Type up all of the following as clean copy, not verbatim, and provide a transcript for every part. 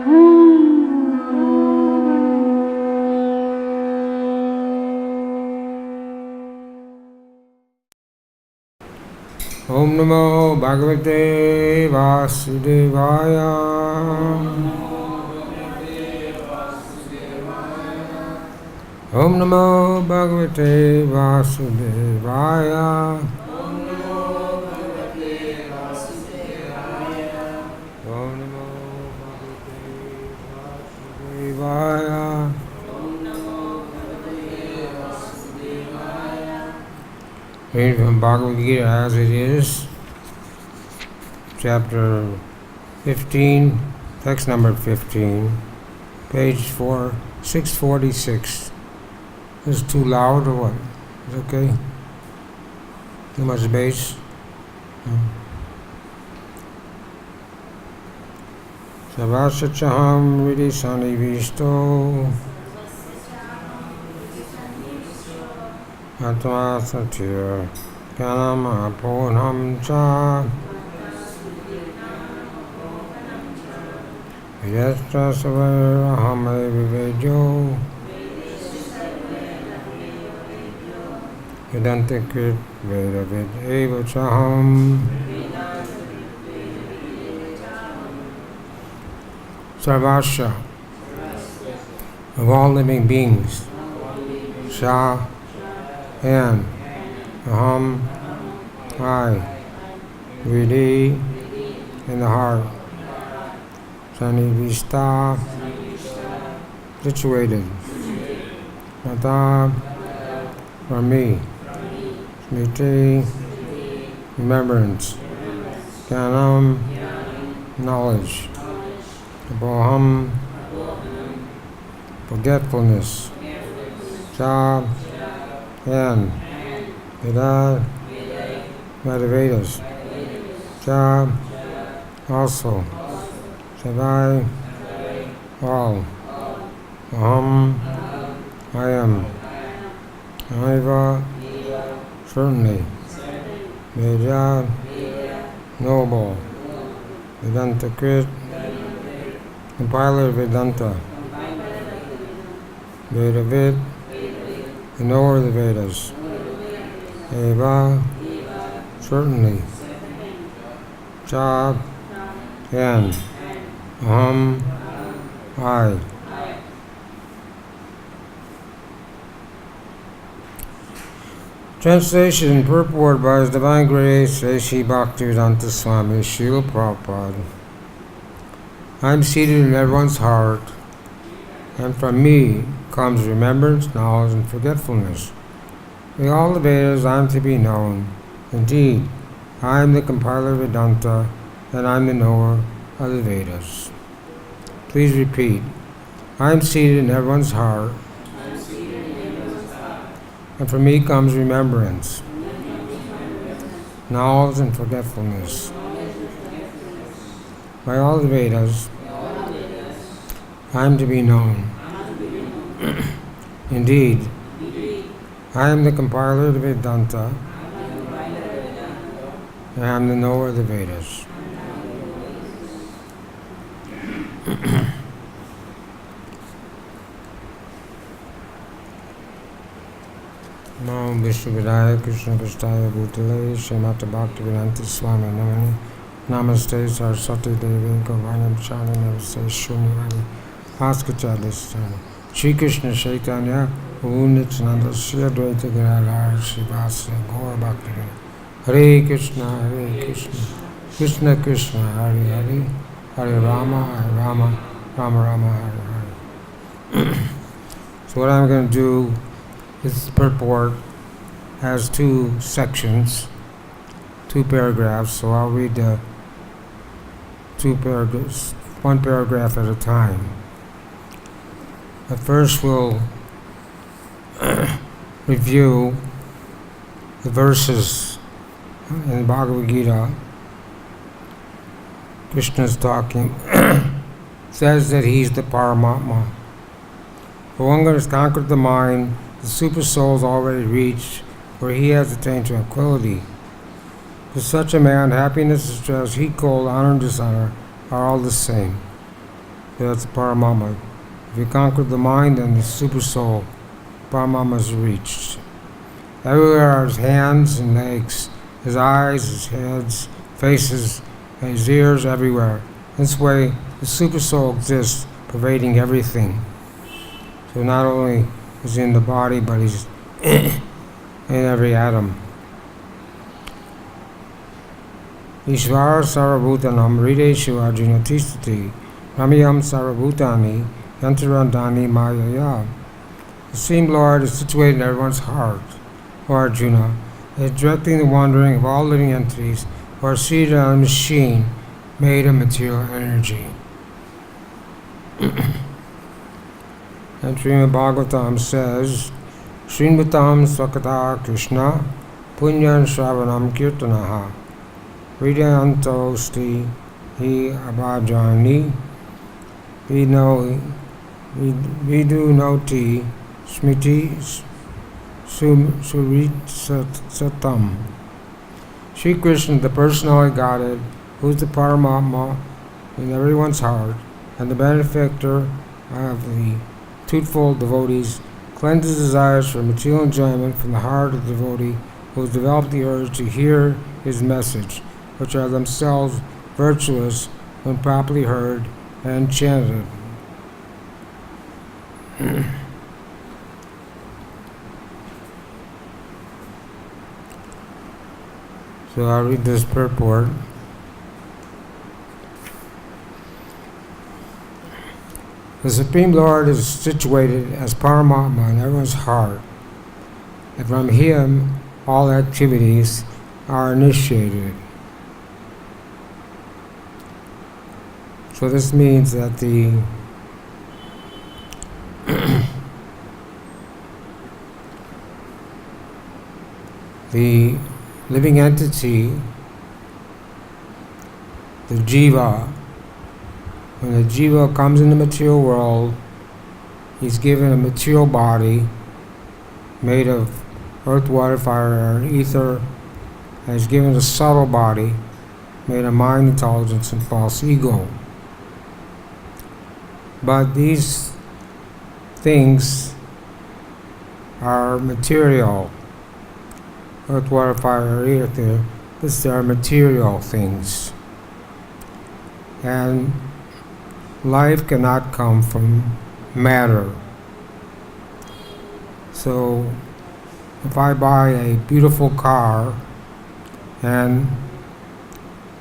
Om Namo Bhagavate Vasudevaya. Om Namo Bhagavate Vasudevaya. Om Namo Bhagavate Vasudevaya. Read from Bhagavad-Gita as it is, chapter 15, text number 15, page 646. Is it too loud or what? Is it okay? Too much bass? Savasachaham vidisani visto Atma Satya Kanam Aponam Cha Yastra Savaraham Vivejo Vedantikrit Vedavid Eva Chaham Sarvasya of all living beings Sha and Aham, I, Vidi, in the heart, Sanivista, situated, Mata, for me, Smriti, remembrance, Jnanam, knowledge, Aboham, forgetfulness, Cha, and Veda, Vedas, Cha, also, Savai, all, Aham, I am, Aiva, certainly, Veda, noble, Vedanta Krit, compiler of Vedanta, Vedavid, the knower of the Vedas, Eva, certainly, Cha, and, Aham, I. Translation and purport by His Divine Grace, A.C. Bhakti-Vedanta Swami, Srila Prabhupada. I am seated in everyone's heart, and from me comes remembrance, knowledge, and forgetfulness. By all the Vedas I am to be known. Indeed, I am the compiler of Vedanta, and I am the knower of the Vedas. Please repeat. I am seated in everyone's heart, and from me comes remembrance, knowledge, and forgetfulness. By all the Vedas I am to be known. Indeed, I am the compiler of Vedanta, and I am the knower of the Vedas. Namo Vishnuvidaya Krishna Prasthaya Bhutale Srimata Bhakti-Vedanta Swami Namani Namaste Saraswati Devi Govanam Chana Namaste Shunyavani ISKCON Shri Krishna Chaitanya Nityananda Shri Advaita Gadadhara Srivasa Gaura Bhakti Hare Krishna Krishna Krishna Hare Hare Hare Rama Rama Rama Hare Hare. So what I'm going to do, this purport has two sections, two paragraphs, so I'll read the two paragraphs, one paragraph at a time. But first we'll review the verses in the Bhagavad-Gita. Krishna's talking, says that he's the Paramatma. For one who has conquered the mind, the super soul is already reached where he has attained tranquility. To such a man, happiness, distress, heat, cold, honor, and dishonor are all the same. So that's the Paramama. If you conquer the mind, then the super soul, Paramama is reached. Everywhere are his hands and legs, his eyes, his heads, faces, his ears, everywhere. This way, the super soul exists, pervading everything. So not only is he in the body, but he's in every atom. Ishvara sarvabhutanam hrideshu arjuna tistati ramyam sarvabhutani yantarandani mayaya. The Supreme Lord is situated in everyone's heart, O Arjuna, is directing the wandering of all living entities who are seated on a machine made of material energy. And Srimad Bhagavatam says, Srimvatam Swakata Krishna Punyan Shravanam Kirtanaha Hridayantosti Hi Abhajani Vidu Noti Smiti Surit Satam. Sri Krishna, the personality Godhead, who is the Paramatma in everyone's heart, and the benefactor of the twofold devotees, cleanses desires for material enjoyment from the heart of the devotee who has developed the urge to hear his message, which are themselves virtuous when properly heard and chanted. So I'll read this purport. The Supreme Lord is situated as Paramatma in everyone's heart, and from Him all activities are initiated. So this means that the the living entity, the jiva, when the jiva comes in the material world, he's given a material body made of earth, water, fire, air, and ether, and he's given a subtle body made of mind, intelligence, and false ego. But these things are material. Earth, water, fire, air, ether. These are material things. And life cannot come from matter. So if I buy a beautiful car and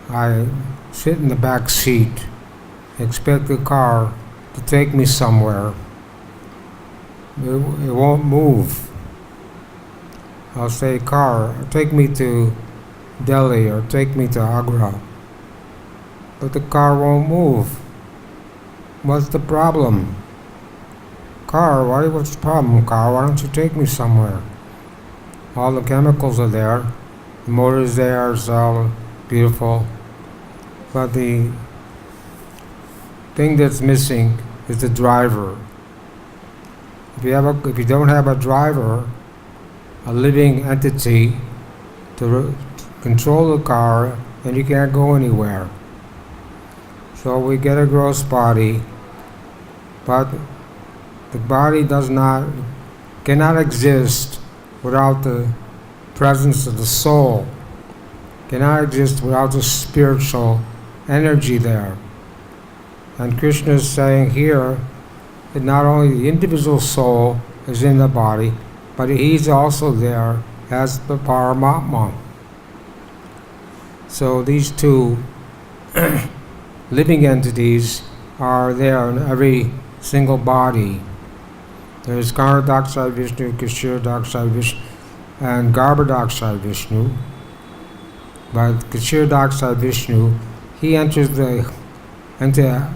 I sit in the back seat, expect the car to take me somewhere, it won't move. I'll say, car, take me to Delhi or take me to Agra. But the car won't move. What's the problem? Car, what's the problem, car? Why don't you take me somewhere? All the chemicals are there. The motor is there, it's all beautiful. But the thing that's missing is the driver. If you don't have a driver, a living entity to control the car, then you can't go anywhere. So we get a gross body, but the body cannot exist without the presence of the soul, cannot exist without the spiritual energy there. And Krishna is saying here that not only the individual soul is in the body, but he's also there as the Paramatma. So these two living entities are there in every single body. There's Garbhodakshay Vishnu, Kshirodakshay Vishnu, and Garbhodakshay Vishnu. But Kshirodakshay Vishnu, he enters into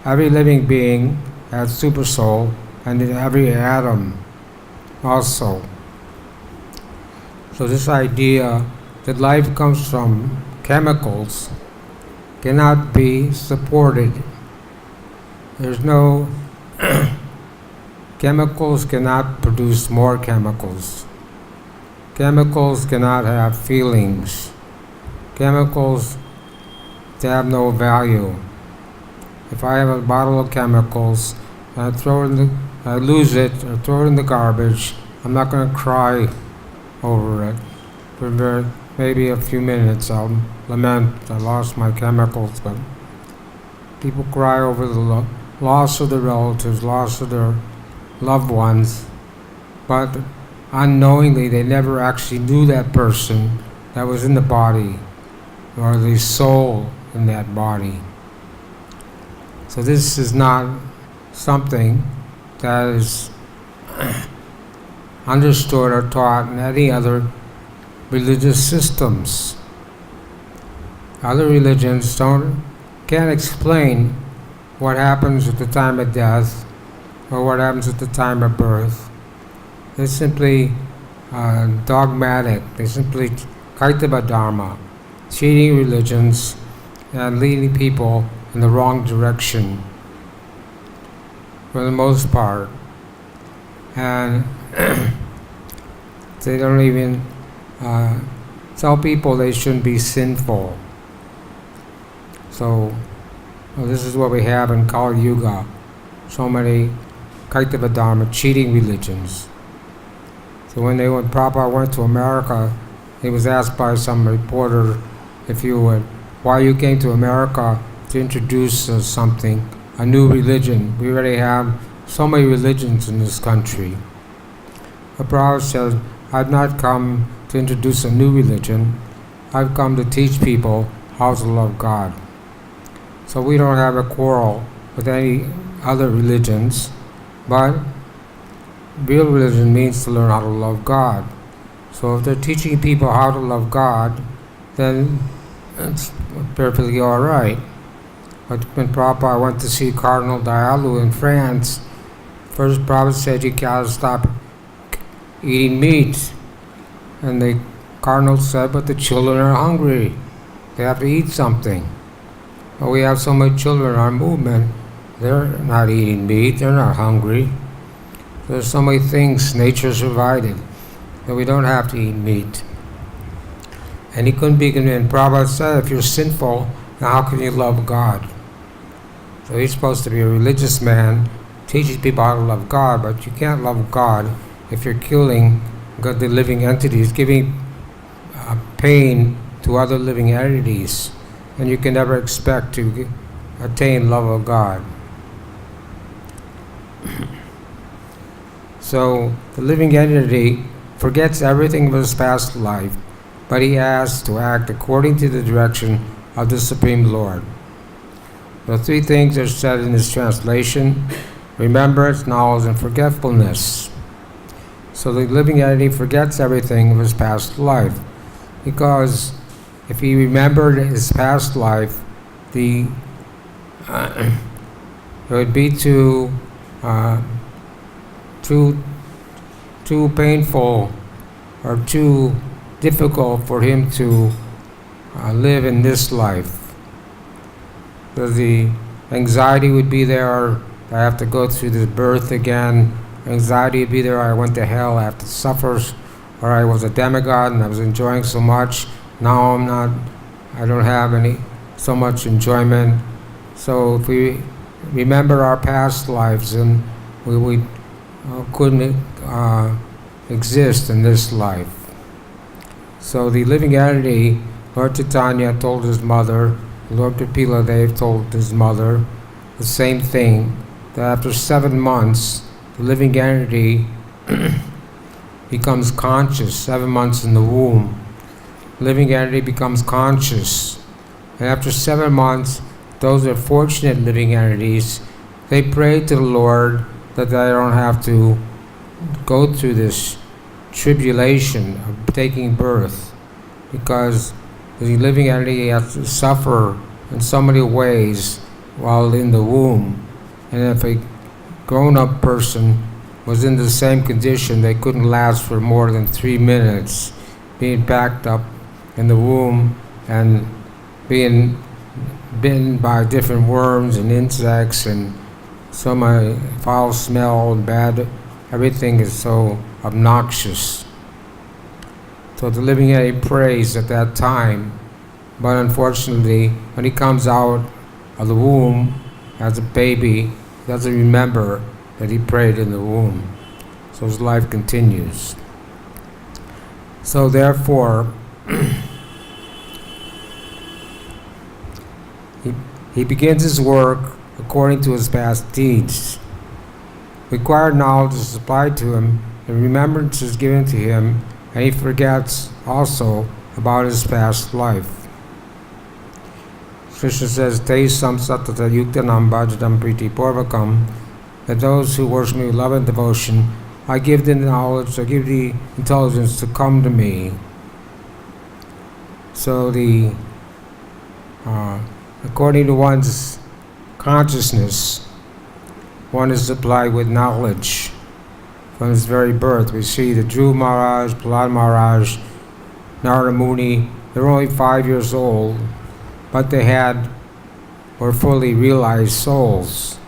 every living being as super soul, and in every atom also. So this idea that life comes from chemicals cannot be supported. There's no chemicals cannot produce more chemicals. Chemicals cannot have feelings. Chemicals, they have no value. if I have a bottle of chemicals and I lose it or throw it in the garbage, I'm not going to cry over it. For maybe a few minutes I'll lament I lost my chemicals, but people cry over the loss of their relatives, loss of their loved ones, but unknowingly they never actually knew that person that was in the body or the soul in that body. So this is not something that is understood or taught in any other religious systems. Other religions can't explain what happens at the time of death or what happens at the time of birth. They're simply dogmatic. They simply kaitava dharma, cheating religions and leading people in the wrong direction for the most part. And they don't even tell people they shouldn't be sinful. So this is what we have in Kali Yuga. So many kaitava dharma, cheating religions. So when Prabhupada went to America, he was asked by some reporter, why you came to America to introduce something, a new religion. We already have so many religions in this country. The Prabhupada said, I've not come to introduce a new religion. I've come to teach people how to love God. So we don't have a quarrel with any other religions, but real religion means to learn how to love God. So if they're teaching people how to love God, then it's perfectly all right. But when Prabhupada went to see Cardinal Diallo in France, first Prabhupada said you gotta stop eating meat. And the Cardinal said, but the children are hungry. They have to eat something. Well, we have so many children in our movement, they're not eating meat, they're not hungry. There's so many things nature's provided that we don't have to eat meat. And he couldn't be convinced. Prabhupada said, if you're sinful, now how can you love God? So he's supposed to be a religious man, teaching people how to love God, but you can't love God if you're killing the living entities, giving pain to other living entities, and you can never expect to attain love of God. So the living entity forgets everything of his past life, but he has to act according to the direction of the Supreme Lord. The three things are said in this translation: remembrance, knowledge, and forgetfulness. So the living entity forgets everything of his past life, because if he remembered his past life, it would be too painful or too difficult for him to live in this life. Because the anxiety would be there. I have to go through this birth again. Anxiety would be there. I went to hell. I have to suffer. Or I was a demigod and I was enjoying so much. Now I'm not. I don't have so much enjoyment. So if we remember our past lives, and we couldn't exist in this life. So the living entity, Lord Chaitanya told his mother, Lord Kapila Dev told his mother the same thing, that after 7 months, the living entity becomes conscious. 7 months in the womb, living entity becomes conscious. And after 7 months, those are fortunate living entities, they pray to the Lord that they don't have to go through this tribulation of taking birth, because the living entity has to suffer in so many ways while in the womb. And if a grown-up person was in the same condition, they couldn't last for more than 3 minutes, being backed up in the womb and being bitten by different worms and insects, and so much foul smell and bad, everything is so obnoxious. So the living entity prays at that time, but unfortunately, when he comes out of the womb as a baby, he doesn't remember that he prayed in the womb. So his life continues. So therefore, he begins his work according to his past deeds. Required knowledge is supplied to him, and remembrance is given to him, and he forgets also about his past life. Krishna says, Te sam satata yuktanam bhajadam priti purvakam, that those who worship me with love and devotion, I give them the knowledge, I give the intelligence to come to me. So according to one's consciousness, one is supplied with knowledge from his very birth. We see the Dhruva Maharaj, Prahlad Maharaj, Narada Muni, they were only 5 years old, but they were fully realized souls.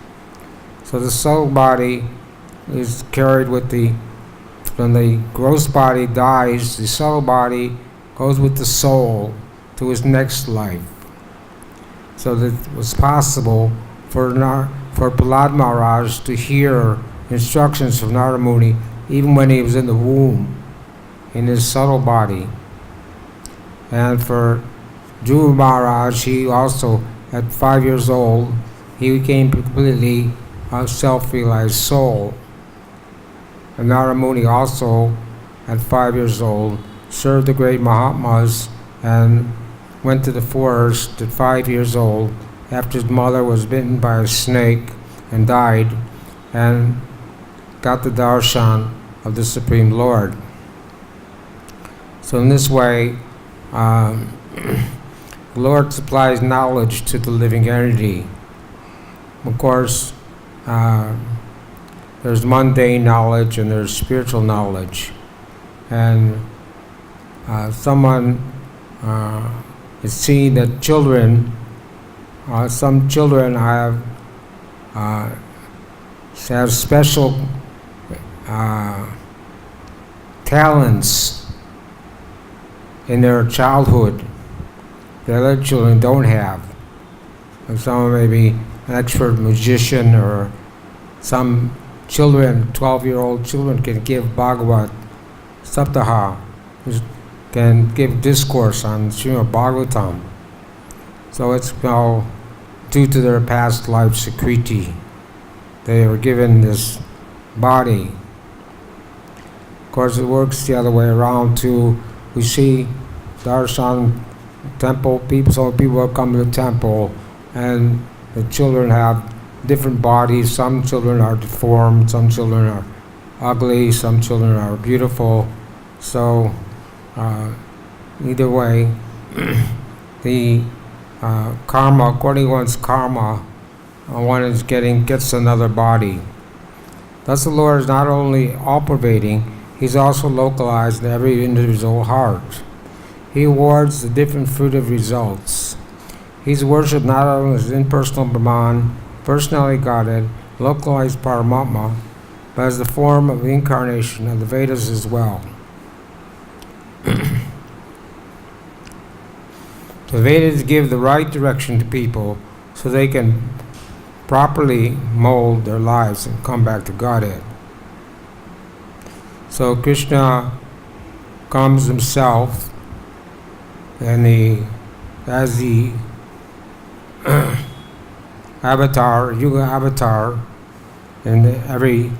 So the soul body is carried when the gross body dies, the soul body goes with the soul to his next life. So that it was possible for Prahlad Maharaj to hear instructions from Narada Muni even when he was in the womb, in his subtle body. And for Dhruva Maharaj, he also, at 5 years old, he became completely a self-realized soul. And Narada Muni also, at 5 years old, served the great Mahatmas and went to the forest at 5 years old after his mother was bitten by a snake and died, and got the darshan of the Supreme Lord. So in this way, the Lord supplies knowledge to the living entity. Of course, there's mundane knowledge and there's spiritual knowledge. And it's seen that some children have special talents in their childhood that other children don't have. And some may be an expert magician, or some children, 12-year-old children, can give Bhagavad Saptaha, can give discourse on Srimad Bhagavatam. So it's due to their past life Sukriti. They were given this body. Of course, it works the other way around too. We see darshan temple, some people will come to the temple, and the children have different bodies. Some children are deformed, some children are ugly, some children are beautiful. So either way, the karma, according to one's karma, one gets another body. Thus the Lord is not only all-pervading, He's also localized in every individual heart. He awards the different fruitive results. He's worshipped not only as impersonal Brahman, personality Godhead, localized Paramatma, but as the form of the incarnation of the Vedas as well. The Vedas give the right direction to people so they can properly mold their lives and come back to Godhead. So Krishna comes himself as the avatar, yuga avatar. In every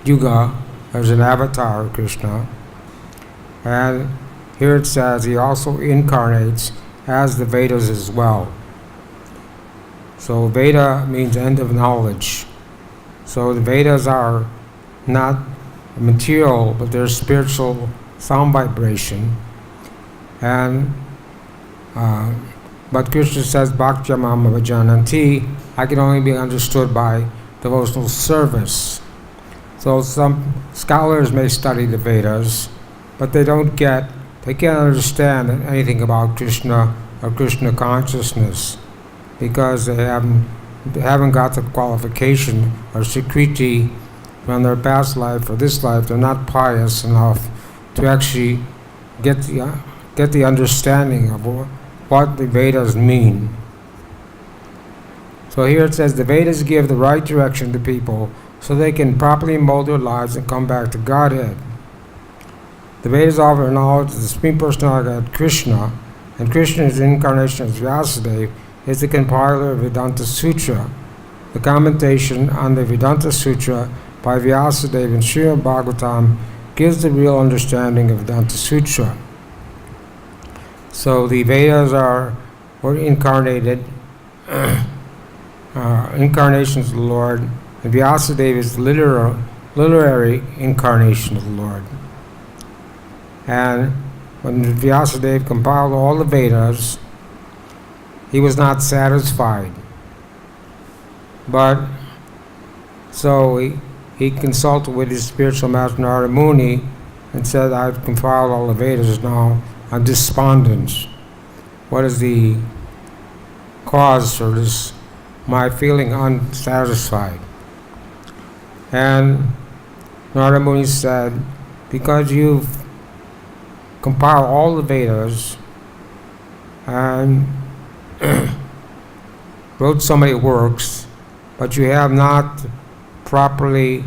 yuga there's an avatar of Krishna. And here it says he also incarnates as the Vedas as well. So Veda means end of knowledge. So the Vedas are not material, but they're spiritual sound vibration. And but Krishna says, Bhakti-yoga bhajananti, I can only be understood by devotional service. So some scholars may study the Vedas, but they can't understand anything about Krishna or Krishna consciousness, because they haven't got the qualification or Sukriti from their past life or this life. They're not pious enough to actually get the understanding of what the Vedas mean. So here it says the Vedas give the right direction to people so they can properly mold their lives and come back to Godhead. The Vedas offer knowledge of the Supreme Personality of God, Krishna, and Krishna is the incarnation of Vyasadeva, is the compiler of Vedanta Sutra. The commentation on the Vedanta Sutra by Vyasadeva in Srimad Bhagavatam gives the real understanding of Vedanta Sutra. So the Vedas were incarnated, incarnations of the Lord, and Vyasadeva is the literary incarnation of the Lord. And when Vyasadeva compiled all the Vedas, he was not satisfied. But so he consulted with his spiritual master Narada Muni and said, I've compiled all the Vedas now, I'm despondent. What is the cause for this, my feeling unsatisfied? And Narada Muni said, because you've compiled all the Vedas and wrote so many works, but you have not properly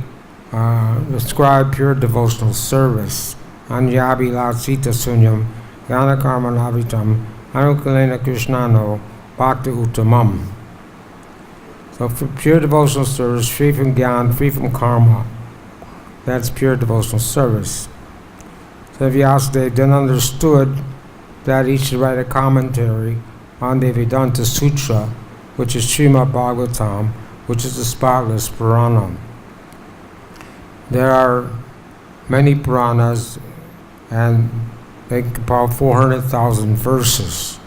described pure devotional service. Anyabi la sita sunyam, yana karma navitam, anukalena krishnano, bhakti uttamam. So for pure devotional service, free from gyan, free from karma, that's pure devotional service. So Vyasadeva then understood that he should write a commentary on the Vedanta Sutra, which is Srimad Bhagavatam, which is the spotless Purana. There are many Puranas, and they compile 400,000 verses.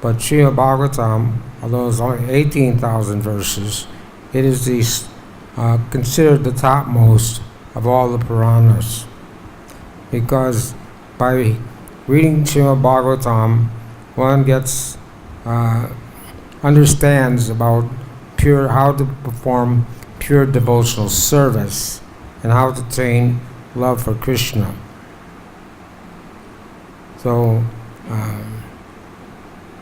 But Srimad Bhagavatam, although it's only 18,000 verses, it is considered the topmost of all the Puranas. Because by reading Srimad Bhagavatam, one gets understands about how to perform pure devotional service and how to attain love for Krishna. So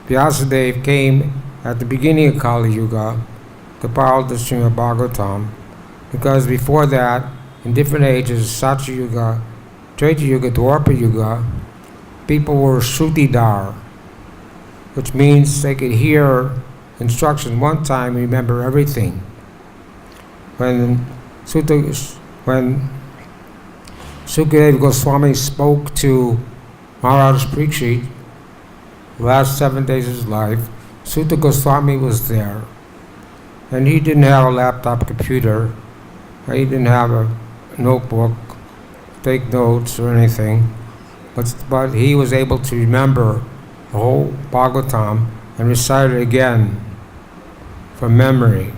Vyasadeva came at the beginning of Kali Yuga, compiled the Srimad Bhagavatam, because before that, in different ages, Satya Yuga, Treta Yuga, Dwapara Yuga, people were Shrutidhar, which means they could hear instruction one time, remember everything. When Sukadeva Goswami spoke to Maharaj Parikshit, the last 7 days of his life, Sutta Goswami was there. And he didn't have a laptop computer, he didn't have a notebook, take notes or anything, but he was able to remember the whole Bhagavatam and recite it again from memory.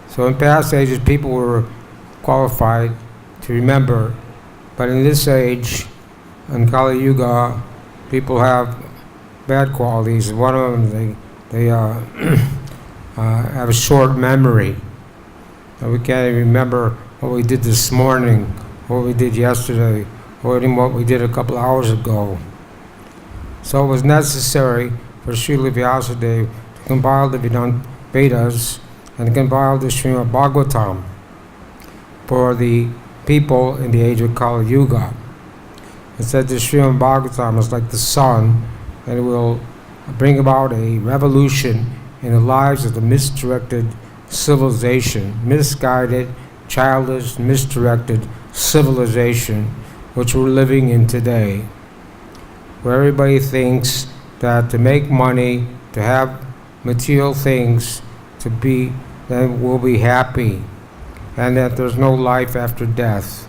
So in past ages people were qualified to remember, but in this age, in Kali Yuga, people have bad qualities. One of them, they have a short memory. And we can't even remember what we did this morning, what we did yesterday, or even what we did a couple hours ago. So it was necessary for Srila Vyasadeva to compile the Vedas and compile the Srimad Bhagavatam for the people in the age of Kali Yuga. It said the Srimad Bhagavatam is like the sun, and it will bring about a revolution in the lives of the misdirected civilization, misguided, childish, misdirected civilization which we're living in today, where everybody thinks that to make money, to have material things, then we'll be happy, and that there's no life after death.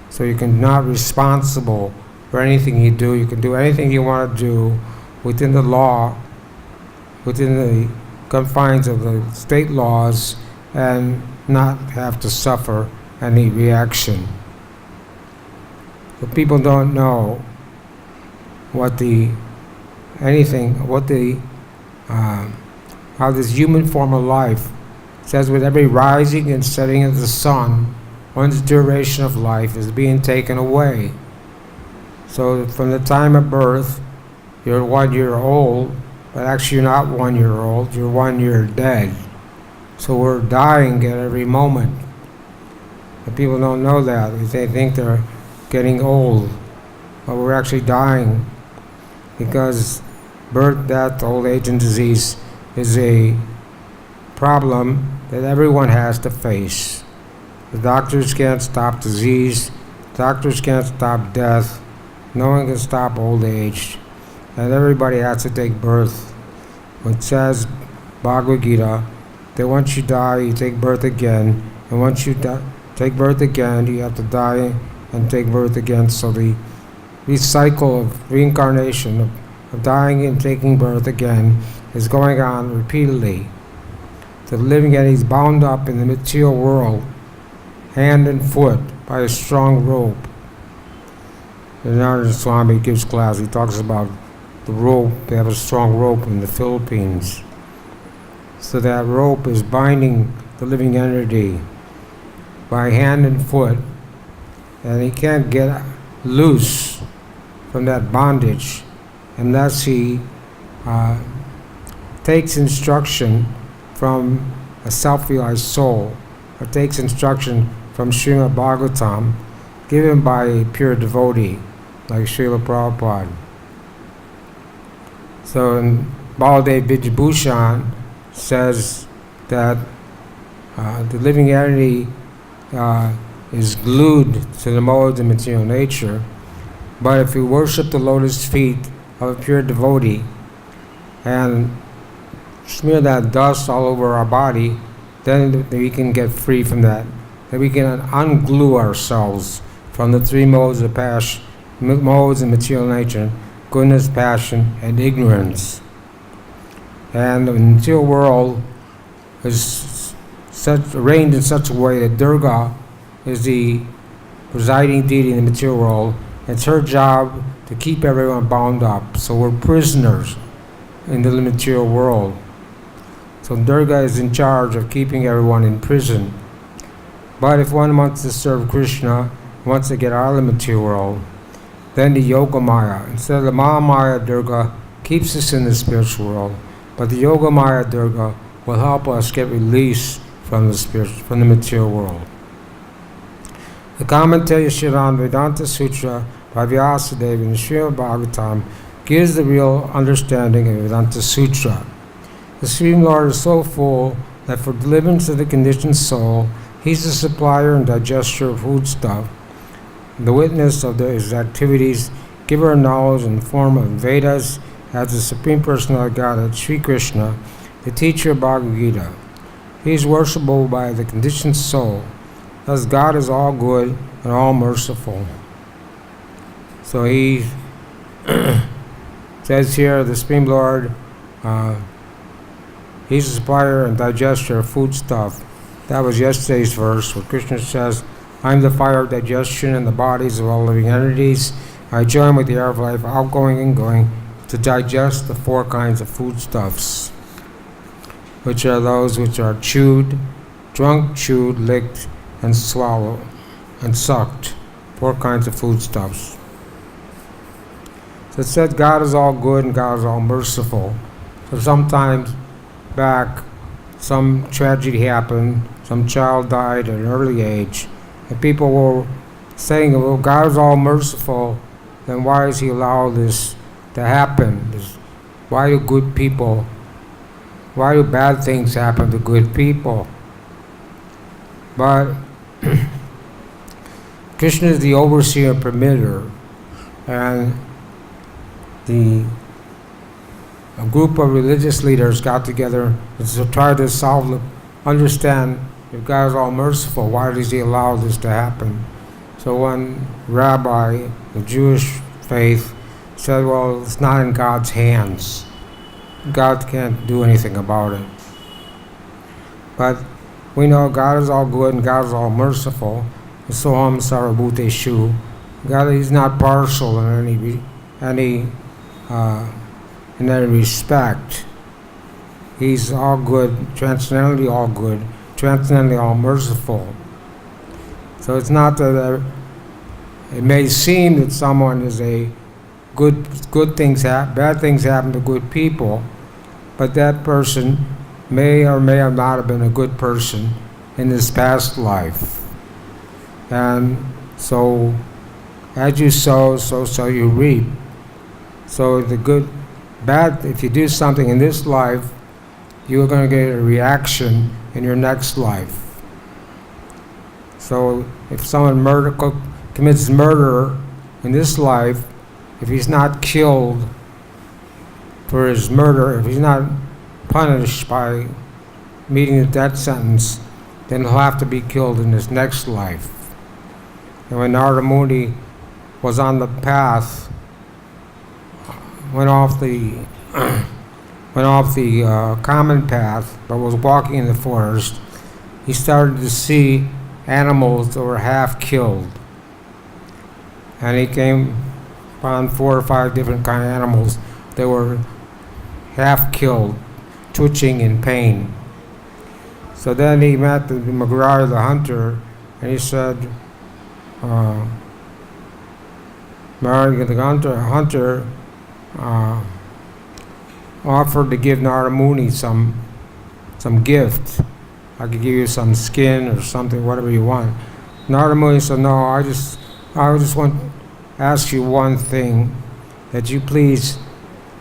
So you can not responsible for anything you do. You can do anything you want to do within the law, within the confines of the state laws, and not have to suffer any reaction. But people don't know how this human form of life says with every rising and setting of the sun, one's duration of life is being taken away. So from the time of birth, you're 1 year old, but actually you're not 1 year old, you're 1 year dead. So we're dying at every moment. And people don't know that. They think they're getting old, but we're actually dying, because birth, death, old age, and disease is a problem that everyone has to face. The doctors can't stop disease, doctors can't stop death, no one can stop old age, and everybody has to take birth. It says, Bhagavad-Gita, that once you die, you take birth again, and once you take birth again, you have to die and take birth again. So the cycle of reincarnation, of dying and taking birth again, is going on repeatedly. The living entity is bound up in the material world, hand and foot, by a strong rope. Narada Swami gives class, he talks about the rope. They have a strong rope in the Philippines. So that rope is binding the living entity by hand and foot, and he can't get loose from that bondage unless he takes instruction from a self-realized soul, or takes instruction from Srimad Bhagavatam, given by a pure devotee, like Srila Prabhupada. So in Baladev Vijayabhushan says that the living entity is glued to the modes of material nature, but if we worship the lotus feet of a pure devotee and smear that dust all over our body, then we can get free from that. That we can unglue ourselves from the three modes of passion, modes of material nature: goodness, passion, and ignorance. And the material world is arranged in such a way that Durga is the presiding deity in the material world. It's her job to keep everyone bound up. So we're prisoners in the material world. So Durga is in charge of keeping everyone in prison. But if one wants to serve Krishna, wants to get out of the material world, then the Yoga Maya, instead of the Mahamaya Durga, keeps us in the spiritual world. But the Yoga Maya Durga will help us get released from the material world. The commentary of Srimad Vedanta Sutra by Vyasadeva in Srimad Bhagavatam gives the real understanding of Vedanta Sutra. The Supreme Lord is so full that for deliverance of the conditioned soul, He's the supplier and digester of foodstuff, the witness of his activities, giver of knowledge in the form of Vedas, as the Supreme Personality of Godhead, Sri Krishna, the teacher of Bhagavad-Gita. He is worshipable by the conditioned soul. Thus God is all good and all merciful. So he says here, the Supreme Lord, He's the supplier and digester of foodstuff. That was yesterday's verse, where Krishna says, I'm the fire of digestion in the bodies of all living entities. I join with the air of life, outgoing and going, to digest the four kinds of foodstuffs, which are those which are chewed, drunk, chewed, licked, and swallowed, and sucked. Four kinds of foodstuffs. So it said God is all good and God is all merciful. So sometimes back, some tragedy happened, some child died at an early age, and people were saying, well, God is all merciful, then why does He allow this to happen? Why do bad things happen to good people? But Krishna is the overseer and permitter, and a group of religious leaders got together to try to understand, if God is all merciful, why does He allow this to happen? So one rabbi, the Jewish faith, said, well, it's not in God's hands. God can't do anything about it. But we know God is all good and God is all merciful. Soham Sarvabhuteshu. God is not partial in any respect. He's all good, transcendently all merciful. So it's not that it may seem that someone is a bad things happen to good people, but that person may or may not have been a good person in this past life. And so, as you sow, so you reap. So the good, bad, if you do something in this life, you're going to get a reaction in your next life. So if someone commits murder in this life, if he's not killed for his murder, if he's not punished by meeting the death sentence, then he'll have to be killed in his next life. And when Narada Muni was on the path, went off the common path, but was walking in the forest, he started to see animals that were half killed. And he came upon 4 or 5 different kind of animals that were half killed, twitching in pain. So then he met the Magarari, the hunter, and he said, Magarari, the hunter offered to give Narada Muni some gift. I could give you some skin or something, whatever you want. Narada Muni said, no, I just want to ask you one thing, that you please,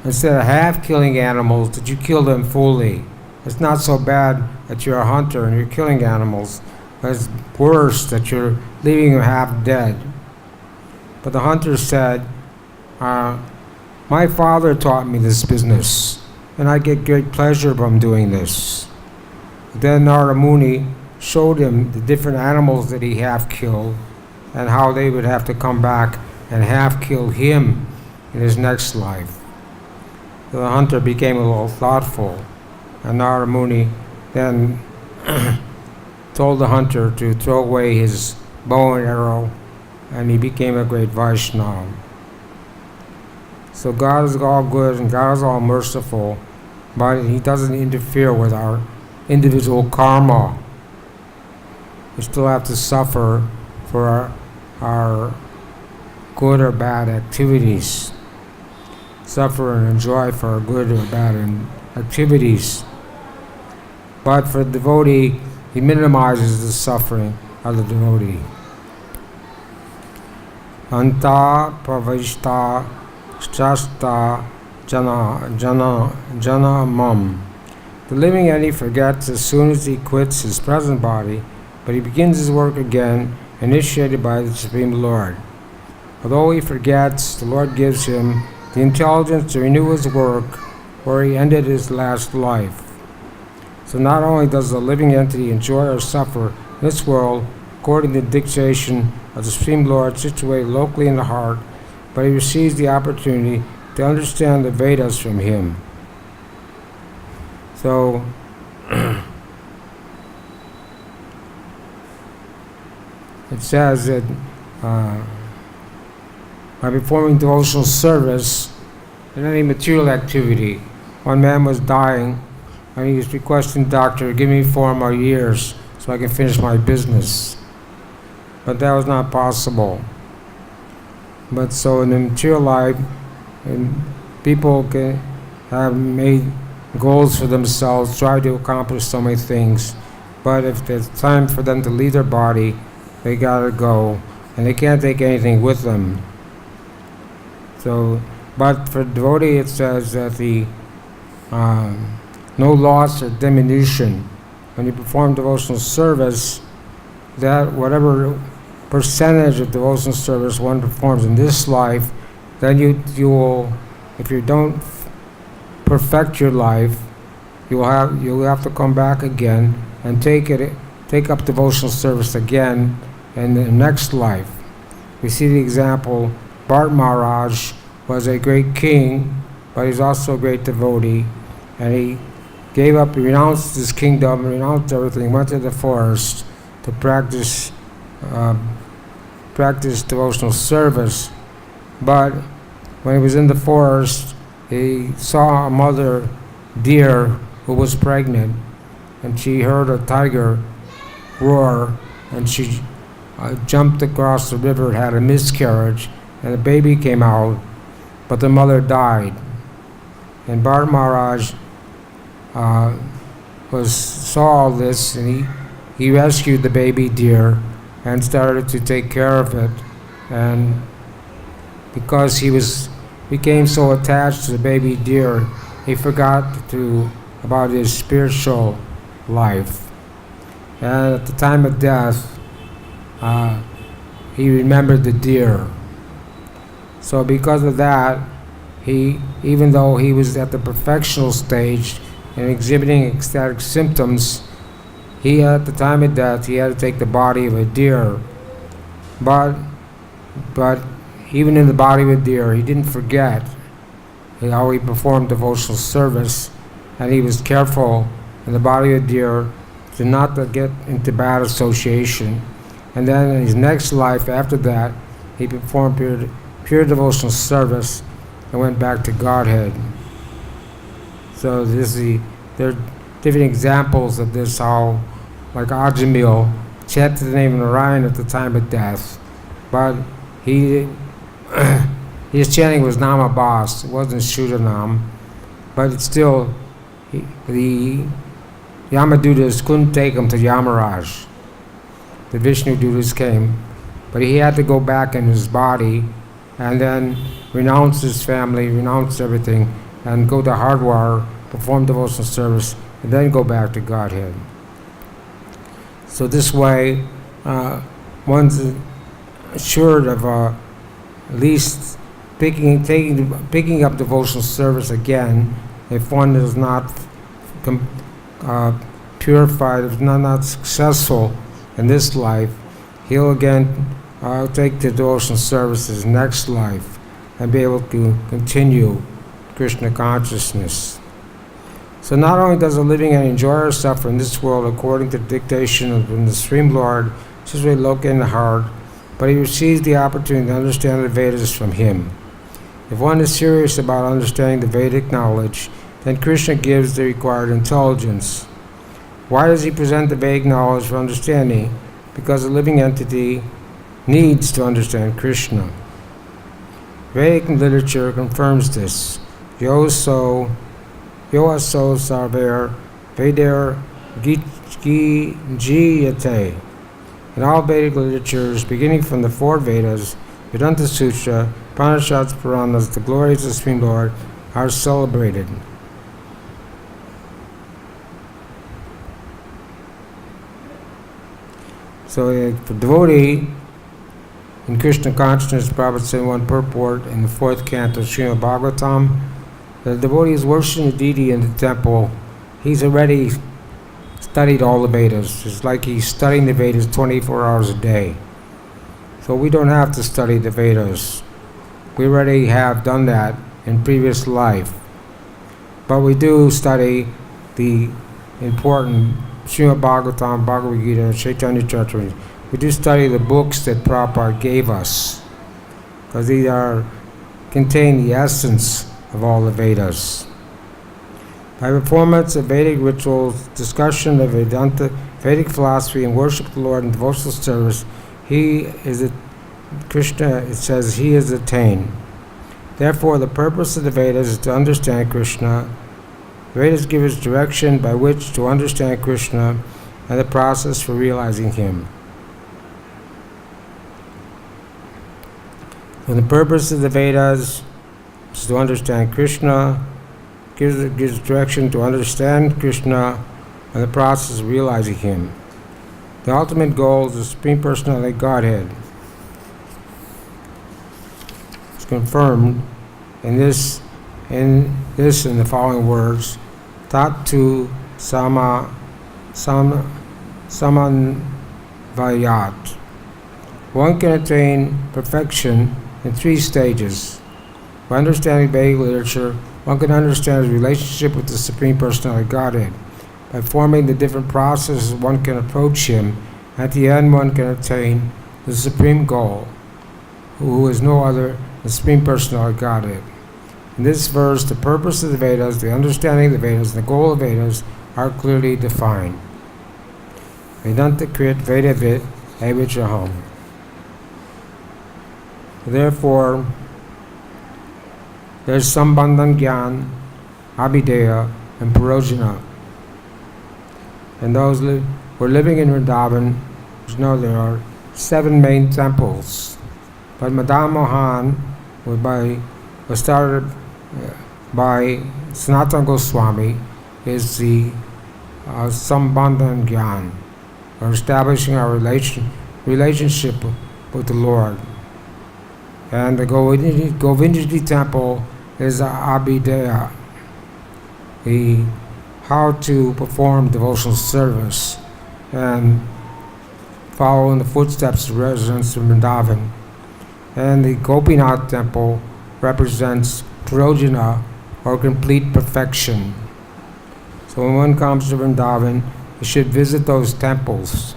instead of half killing animals, that you kill them fully. It's not so bad that you're a hunter and you're killing animals, but it's worse that you're leaving them half dead. But the hunter said, my father taught me this business, and I get great pleasure from doing this. Then Narada Muni showed him the different animals that he half killed and how they would have to come back and half kill him in his next life. So the hunter became a little thoughtful, and Narada Muni then told the hunter to throw away his bow and arrow, and he became a great Vaishnava. So God is all good and God is all merciful, but He doesn't interfere with our individual karma. We still have to suffer for our good or bad activities. Suffer and enjoy for our good or bad activities. But for the devotee, he minimizes the suffering of the devotee. Anta pravishta shasta jana mam. The living entity forgets as soon as he quits his present body, but he begins his work again, initiated by the Supreme Lord. Although he forgets, the Lord gives him the intelligence to renew his work where he ended his last life. So not only does the living entity enjoy or suffer in this world according to the dictation of the Supreme Lord situated locally in the heart, but he receives the opportunity to understand the Vedas from him. So, it says that by performing devotional service in any material activity, one man was dying and he was requesting, doctor, give me 4 more years so I can finish my business. But that was not possible. But so in the material life, people can have made goals for themselves, try to accomplish so many things, but if it's time for them to leave their body, they gotta go, and they can't take anything with them. So, but for devotee it says that no loss or diminution. When you perform devotional service, that whatever percentage of devotional service one performs in this life, then you will, if you don't perfect your life, you'll have to come back again and take up devotional service again in the next life. We see the example, Bharat Maharaj was a great king, but he's also a great devotee, and he renounced his kingdom, renounced everything, went to the forest to practice devotional service. But when he was in the forest, he saw a mother deer who was pregnant, and she heard a tiger roar, and she jumped across the river, had a miscarriage, and a baby came out, but the mother died. And Bharat Maharaj saw all this, and he rescued the baby deer and started to take care of it. And because he became so attached to the baby deer, he forgot about his spiritual life. And at the time of death, he remembered the deer. So because of that, even though he was at the perfectional stage and exhibiting ecstatic symptoms, at the time of death, he had to take the body of a deer. But even in the body of a deer, he didn't forget how he performed devotional service, and he was careful in the body of a deer to not to get into bad association. And then in his next life after that, he performed pure devotional service and went back to Godhead. So there are different examples of this, how like Ajamil chanted the name of Narayan at the time of death, but his chanting was Namabhas, it wasn't Shuddhanam, but it's still, the Yamadutas couldn't take him to Yamaraj. The Vishnu Dutas came, but he had to go back in his body and then renounce his family, renounce everything, and go to Hardwar, perform devotional service, and then go back to Godhead. So this way, one's assured of at least picking up devotional service again, if one is not purified, if not successful in this life, he'll again take the devotional services next life and be able to continue Krishna consciousness. So not only does a living entity enjoy herself in this world according to the dictation of the Supreme Lord, Shisvai Loka in the heart, but he receives the opportunity to understand the Vedas from him. If one is serious about understanding the Vedic knowledge, then Krishna gives the required intelligence. Why does he present the Vedic knowledge for understanding? Because a living entity needs to understand Krishna. Vedic literature confirms this. Yo aso sarver Veder Gijyate. In all Vedic literatures, beginning from the four Vedas, Vedanta Sutra, Upanishads, Puranas, the glories of the Supreme Lord are celebrated. So for devotee, in Krishna consciousness, Prabhupada said in one purport in the fourth canto of Srimad Bhagavatam, the devotee is worshiping the deity in the temple. He's already studied all the Vedas. It's like he's studying the Vedas 24 hours a day. So we don't have to study the Vedas. We already have done that in previous life. But we do study the important Srimad Bhagavatam, Bhagavad-Gita, Chaitanya Charitamrita. We do study the books that Prabhupada gave us, because these contain the essence of all the Vedas. By performance of Vedic rituals, discussion of Vedanta, Vedic philosophy, and worship of the Lord in devotional service, Krishna, it says, he is attained. Therefore, the purpose of the Vedas is to understand Krishna. The Vedas give us direction by which to understand Krishna and the process for realizing him. And the purpose of the Vedas is to understand Krishna, gives direction to understand Krishna and the process of realizing him. The ultimate goal is the Supreme Personality of Godhead. It's confirmed in the following words: Tatu samanvayat. One can attain perfection in 3 stages. By understanding Vedic literature, one can understand his relationship with the Supreme Personality of Godhead. By forming the different processes, one can approach him. At the end, one can attain the supreme goal, who is no other than the Supreme Personality of Godhead. In this verse, the purpose of the Vedas, the understanding of the Vedas, and the goal of Vedas are clearly defined. Vedanta Krit Vedavid Avichaham. Therefore, there's Sambandhan Gyan, Abhideya, and Parojana. And those who are living in Vrindavan, you know there are 7 main temples. But Madan Mohan was started by Sanatana Goswami, is the Sambandhan Gyan, or establishing our relationship with the Lord. And the Govindji temple is Abhideya, how to perform devotional service and follow in the footsteps of residents of Vrindavan. And the Gopinath temple represents Prajna, or complete perfection. So when one comes to Vrindavan, you should visit those temples.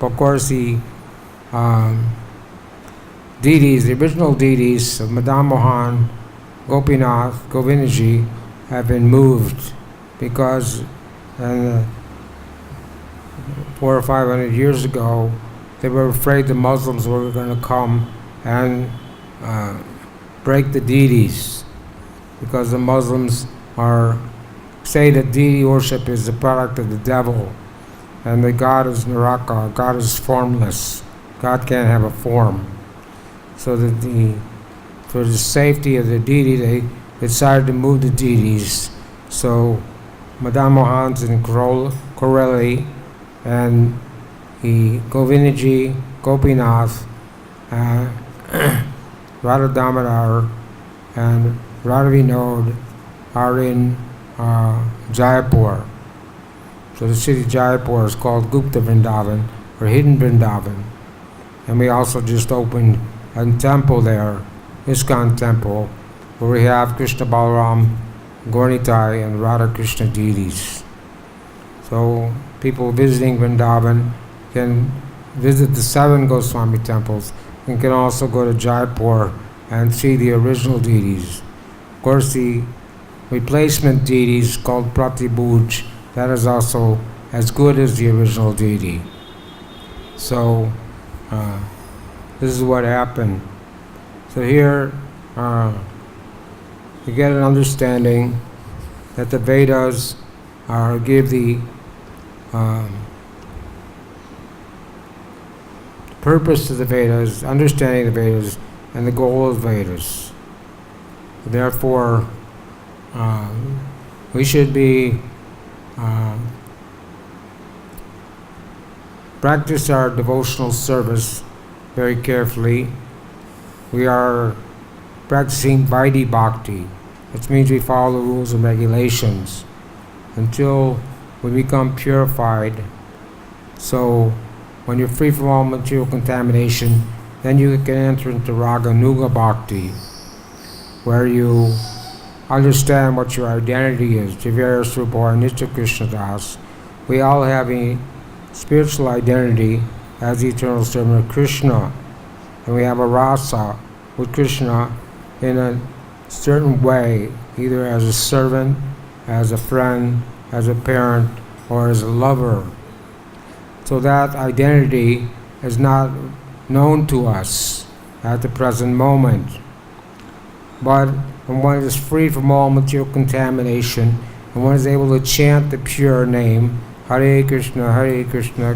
Of course, the deities, the original deities of Madan Mohan, Gopinath, Govindji, have been moved because 400 or 500 years ago, they were afraid the Muslims were going to come and break the deities, because the Muslims say that deity worship is the product of the devil, and that God is Nirakar, God is formless, God can't have a form. So that for the safety of the deity, they decided to move the deities. So Madan Mohan's in Corelli, and the Govindji, Gopinath, Radha Damodar, and Radha Vinod are in Jaipur. So the city of Jaipur is called Gupta Vrindavan, or Hidden Vrindavan. And we also just opened a temple there, ISKCON temple, where we have Krishna Balaram, Gaurnitai, and Radha Krishna deities. So people visiting Vrindavan can visit the 7 Goswami temples and can also go to Jaipur and see the original deities. Of course, the replacement deities called Pratibhuj, that is also as good as the original deity. So this is what happened. So here you get an understanding that the Vedas give the purpose to the Vedas, understanding the Vedas, and the goal of Vedas. Therefore, we should be practice our devotional service very carefully. We are practicing Vaidhi Bhakti, which means we follow the rules and regulations until we become purified. So when you're free from all material contamination, then you can enter into Raga Nuga Bhakti, where you understand what your identity is. Jivara Srupar Nitya Krishna Das. We all have a spiritual identity as the eternal servant of Krishna, and we have a rasa with Krishna in a certain way, either as a servant, as a friend, as a parent, or as a lover. So that identity is not known to us at the present moment. But when one is free from all material contamination, and one is able to chant the pure name, Hare Krishna, Krishna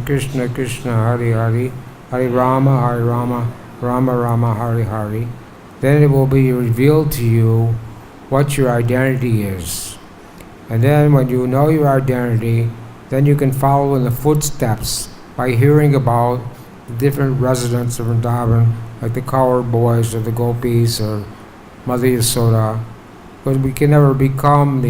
Krishna, Hare Hare, Hare Rama, Rama Rama, Hare Hare, then it will be revealed to you what your identity is. And then when you know your identity, then you can follow in the footsteps by hearing about the different residents of Vrindavan, like the cowherd boys or the gopis or Mother Yasoda. But we can never become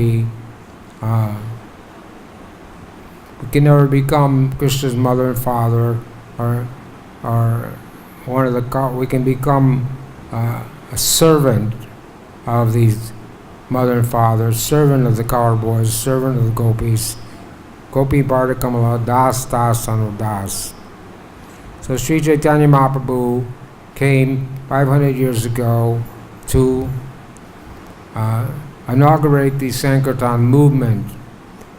Krishna's mother and father, or one of the. We can become a servant of these mother and father, servant of the cowherd boys, servant of the gopis. Gopi Bharta Kamala Das Das Anu Das. So Sri Chaitanya Mahaprabhu came 500 years ago to inaugurate the Sankirtan movement.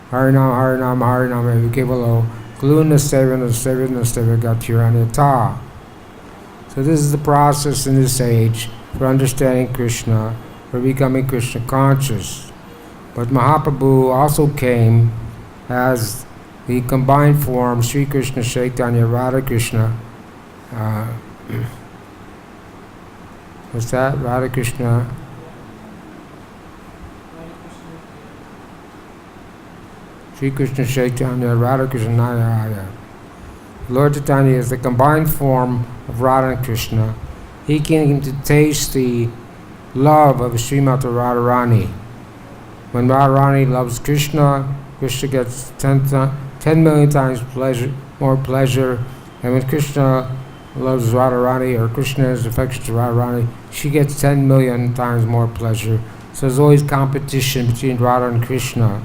Harinam, Harinam, Harinam, Evakevalo, Gluna Sevana, Sevana, Sevagatiranyata. So this is the process in this age for understanding Krishna, for becoming Krishna conscious. But Mahaprabhu also came as the combined form, Sri Krishna Chaitanya Radha Krishna. What's that? Radha Krishna. Sri Krishna Chaitanya Radha Krishna Nayaya. Lord Chaitanya is the combined form of Radha and Krishna. He came to taste the love of Srimati Radharani. When Radharani loves Krishna, Krishna gets 10 million times more pleasure. And when Krishna loves Radharani, or Krishna is affectionate to Radharani, she gets 10 million times more pleasure. So there's always competition between Radha and Krishna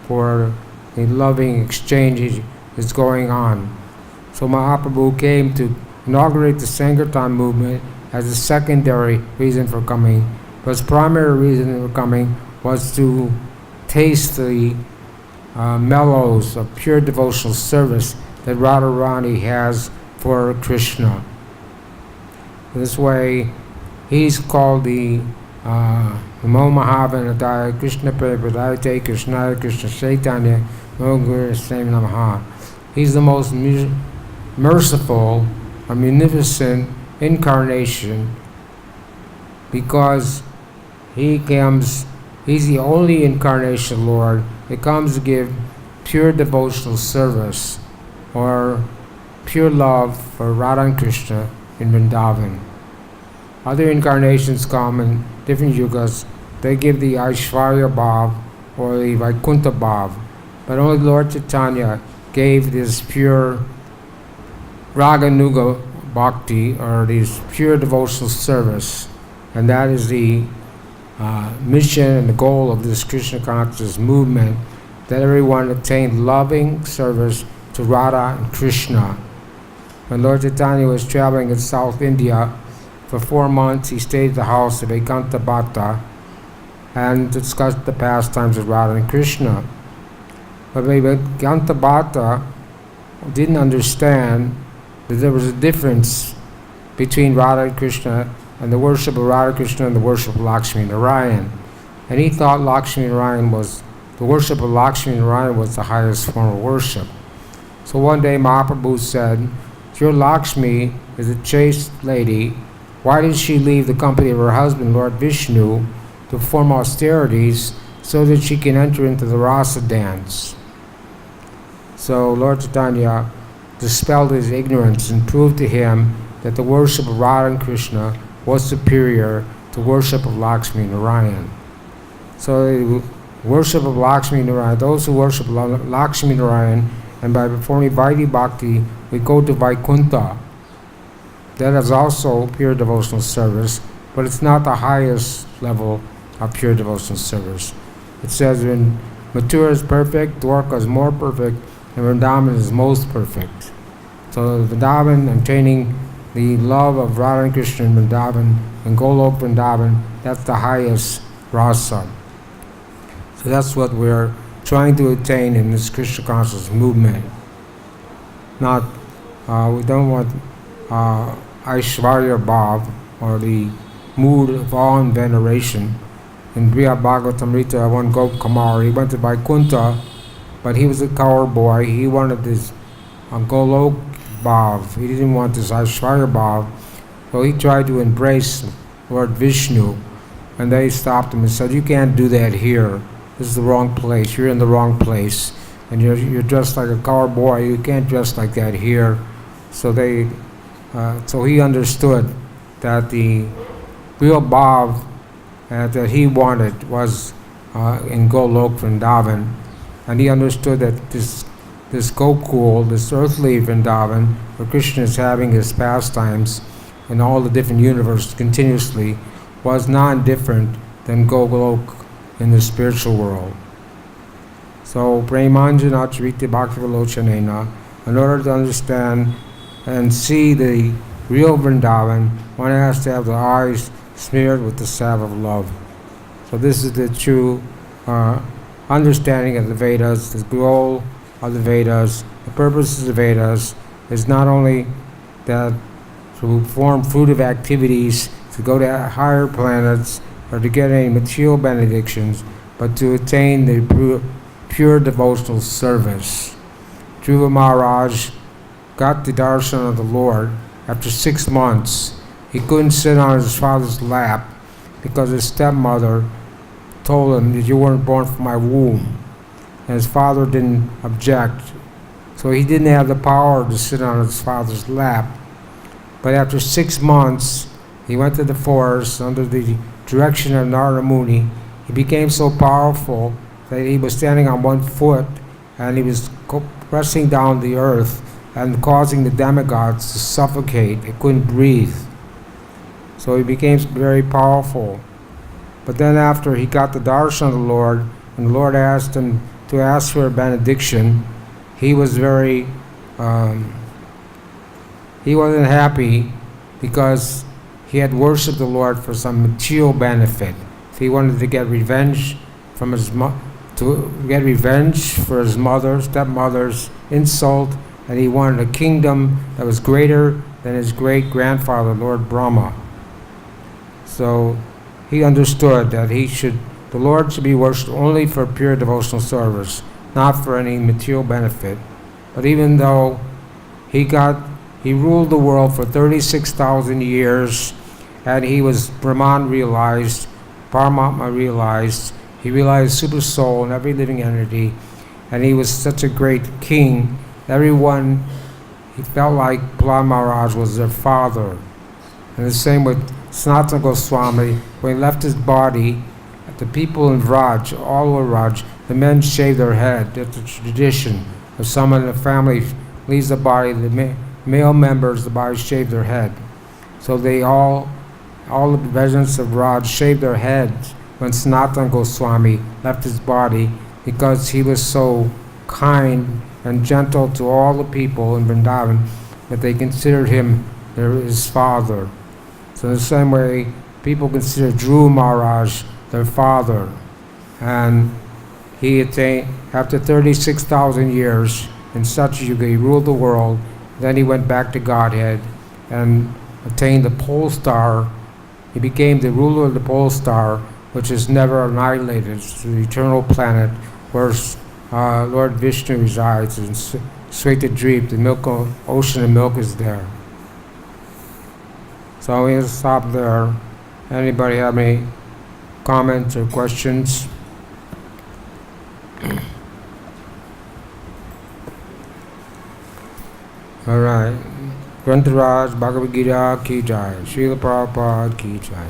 for the loving exchange is going on. So Mahaprabhu came to inaugurate the Sankirtan movement as a secondary reason for coming. But his primary reason for coming was to taste the mellows of pure devotional service that Radharani has for Krishna. This way, he's called the Namo Mahavanadaya Krishna Prepadayate Krishnaya Krishna Chaitanya Mogur Same Namaha. He's the most merciful or munificent incarnation because he's the only incarnation Lord that comes to give pure devotional service or pure love for Radha and Krishna in Vrindavan. Other incarnations come in different yugas. They give the Aishwarya Bhav or the Vaikuntha Bhav. But only Lord Chaitanya gave this pure Raganuga Bhakti, or this pure devotional service. And that is the mission and the goal of this Krishna consciousness movement, that everyone attain loving service to Radha and Krishna. When Lord Chaitanya was traveling in South India, for 4 months he stayed at the house of Ekanta Bhatta and discussed the pastimes of Radha and Krishna. But Ekanta Bhatta didn't understand that there was a difference between Radha and Krishna and the worship of Radha Krishna and the worship of Lakshmi Narayan. And he thought the worship of Lakshmi Narayan was the highest form of worship. So one day Mahaprabhu said, your Lakshmi is a chaste lady. Why did she leave the company of her husband, Lord Vishnu, to perform austerities so that she can enter into the rasa dance? So Lord Chaitanya dispelled his ignorance and proved to him that the worship of Radha and Krishna was superior to worship of Lakshmi Narayan. So the worship of Lakshmi Narayan, those who worship Lakshmi Narayan, and by performing Vaidhi Bhakti, we go to Vaikuntha. That is also pure devotional service, but it's not the highest level of pure devotional service. It says when Mathura is perfect, Dwarka is more perfect, and Vrindavan is most perfect. So Vrindavan, obtaining the love of Radha and Krishna in Vrindavan, and Golok Vrindavan, that's the highest rasa. So that's what we're trying to attain in this Krishna consciousness movement. Not, we don't want Aishwarya Bhav, or the mood of awe and veneration. In Briya Bhagavatamrita, one Gop Kumar, he went to Vaikuntha, but he was a coward boy. He wanted this Golok Bhav. He didn't want this Aishwarya Bhav. So he tried to embrace Lord Vishnu, and they stopped him and said, you can't do that here. This is the wrong place. You're in the wrong place. And you're dressed like a coward boy. You can't dress like that here. So he understood that the real Bhav that he wanted was in Golok Vrindavan. And he understood that this Gokul, this earthly Vrindavan, where Krishna is having his pastimes in all the different universes continuously, was non-different than Golok in the spiritual world. So, Premanjana Chariti Bhakti Vilochanena, in order to understand and see the real Vrindavan, one has to have the eyes smeared with the salve of love. So this is the true understanding of the Vedas. The goal of the Vedas, the purpose of the Vedas, is not only that to perform fruitive activities, to go to higher planets, or to get any material benedictions, but to attain the pure devotional service. Dhruva Maharaj got the darshan of the Lord after 6 months. He couldn't sit on his father's lap because his stepmother told him that you weren't born from my womb. And his father didn't object. So he didn't have the power to sit on his father's lap. But after 6 months, he went to the forest under the direction of Narada Muni. He became so powerful that he was standing on one foot and he was pressing down the earth and causing the demigods to suffocate. They couldn't breathe. So he became very powerful. But then after he got the darshan of the Lord, and the Lord asked him to ask for a benediction, he was very, he wasn't happy because he had worshipped the Lord for some material benefit. So he wanted to get revenge from his for his stepmother's insult, and he wanted a kingdom that was greater than his great-grandfather, Lord Brahma. So he understood that the Lord should be worshipped only for pure devotional service, not for any material benefit. But even though he ruled the world for 36,000 years, and he was Brahman realized, Paramatma realized, he realized Super Soul in every living entity, and he was such a great king. Everyone, he felt like Prahlad Maharaj was their father. And the same with Sanatana Goswami. When he left his body, the people in Vraj, all over Vraj, the men shave their head. That's a tradition. If someone in the family leaves the body, the male members of the body shave their head. So they all the residents of Vraj shaved their heads when Sanatana Goswami left his body, because he was so kind and gentle to all the people in Vrindavan that they considered him his father. So in the same way, people consider Dhruva Maharaj their father. And he attained, after 36,000 years in Satyuga, he ruled the world. Then he went back to Godhead and attained the pole star. He became the ruler of the pole star, which is never annihilated. It's the eternal planet where Lord Vishnu resides in Svetadvip. The ocean of milk is there. So we'll stop there. Anybody have any comments or questions? All right. Grantaraj Bhagavad-Gita ki jai. Srila Prabhupada ki jai.